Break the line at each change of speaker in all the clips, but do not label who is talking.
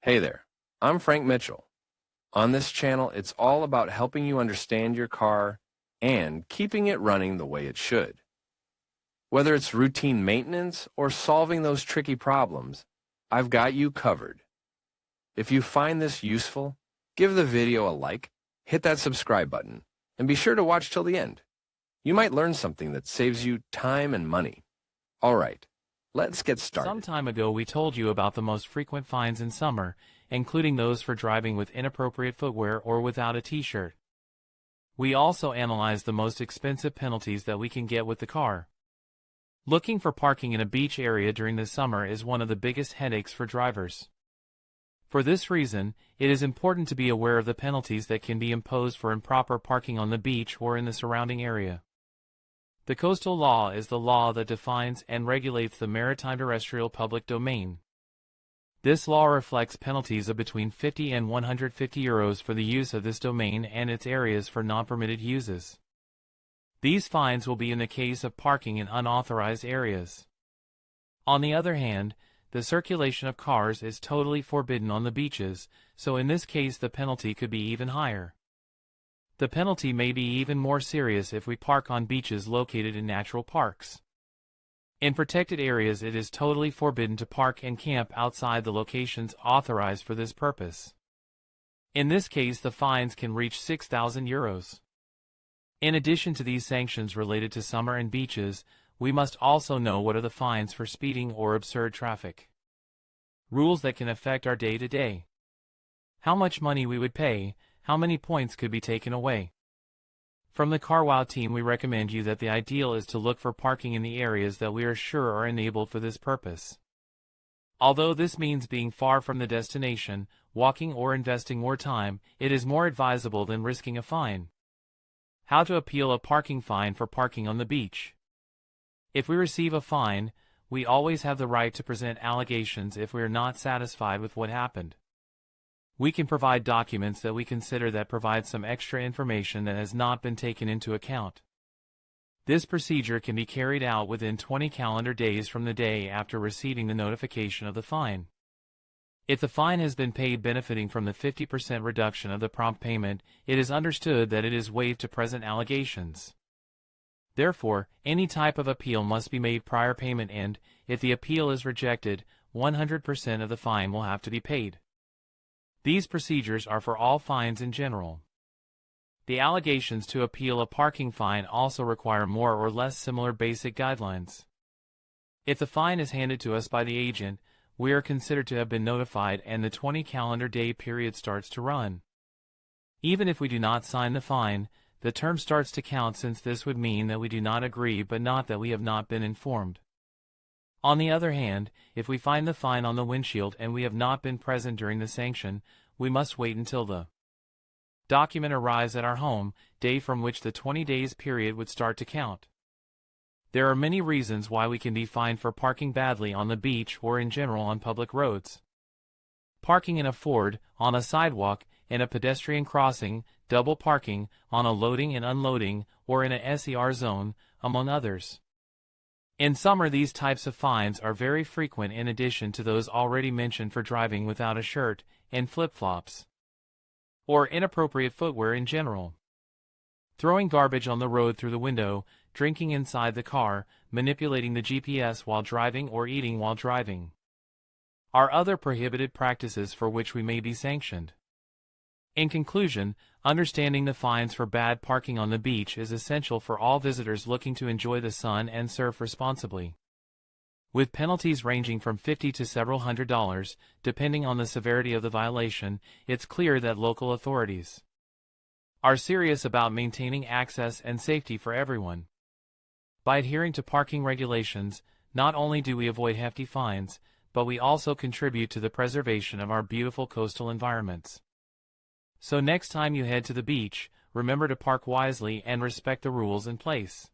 Hey there, I'm Frank Mitchell. On this channel, it's all about helping you understand your car and keeping it running the way it should. Whether it's routine maintenance or solving those tricky problems, I've got you covered. If you find this useful, give the video a like, hit that subscribe button, and be sure to watch till the end. You might learn something that saves you time and money. All right, let's get started.
Some time ago we told you about the most frequent fines in summer, including those for driving with inappropriate footwear or without a t-shirt. We also analyzed the most expensive penalties that we can get with the car. Looking for parking in a beach area during the summer is one of the biggest headaches for drivers. For this reason, it is important to be aware of the penalties that can be imposed for improper parking on the beach or in the surrounding area. The coastal law is the law that defines and regulates the maritime terrestrial public domain. This law reflects penalties of between 50 and 150 euros for the use of this domain and its areas for non-permitted uses. These fines will be in the case of parking in unauthorized areas. On the other hand, the circulation of cars is totally forbidden on the beaches, so in this case the penalty could be even higher. The penalty may be even more serious if we park on beaches located in natural parks. In protected areas it is totally forbidden to park and camp outside the locations authorized for this purpose. In this case the fines can reach 6,000 euros. In addition to these sanctions related to summer and beaches, we must also know what are the fines for speeding or absurd traffic. Rules that can affect our day-to-day. How much money we would pay, how many points could be taken away. From the CarWow team we recommend you that the ideal is to look for parking in the areas that we are sure are enabled for this purpose. Although this means being far from the destination, walking or investing more time, it is more advisable than risking a fine. How to appeal a parking fine for parking on the beach. If we receive a fine, we always have the right to present allegations if we are not satisfied with what happened. We can provide documents that we consider that provide some extra information that has not been taken into account. This procedure can be carried out within 20 calendar days from the day after receiving the notification of the fine. If the fine has been paid benefiting from the 50% reduction of the prompt payment, it is understood that it is waived to present allegations. Therefore, any type of appeal must be made prior payment and, if the appeal is rejected, 100% of the fine will have to be paid. These procedures are for all fines in general. The allegations to appeal a parking fine also require more or less similar basic guidelines. If the fine is handed to us by the agent, we are considered to have been notified and the 20 calendar day period starts to run. Even if we do not sign the fine, the term starts to count since this would mean that we do not agree but not that we have not been informed. On the other hand, if we find the fine on the windshield and we have not been present during the sanction, we must wait until the document arrives at our home, day from which the 20 days period would start to count. There are many reasons why we can be fined for parking badly on the beach or in general on public roads. Parking in a Ford, on a sidewalk, in a pedestrian crossing, double parking, on a loading and unloading, or in a SER zone, among others. In summer these types of fines are very frequent in addition to those already mentioned for driving without a shirt, and flip-flops, or inappropriate footwear in general. Throwing garbage on the road through the window, drinking inside the car, manipulating the GPS while driving or eating while driving are other prohibited practices for which we may be sanctioned. In conclusion, understanding the fines for bad parking on the beach is essential for all visitors looking to enjoy the sun and surf responsibly. With penalties ranging from $50 to several $100s, depending on the severity of the violation, it's clear that local authorities are serious about maintaining access and safety for everyone. By adhering to parking regulations, not only do we avoid hefty fines, but we also contribute to the preservation of our beautiful coastal environments. So next time you head to the beach, remember to park wisely and respect the rules in place.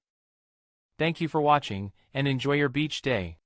Thank you for watching, and enjoy your beach day.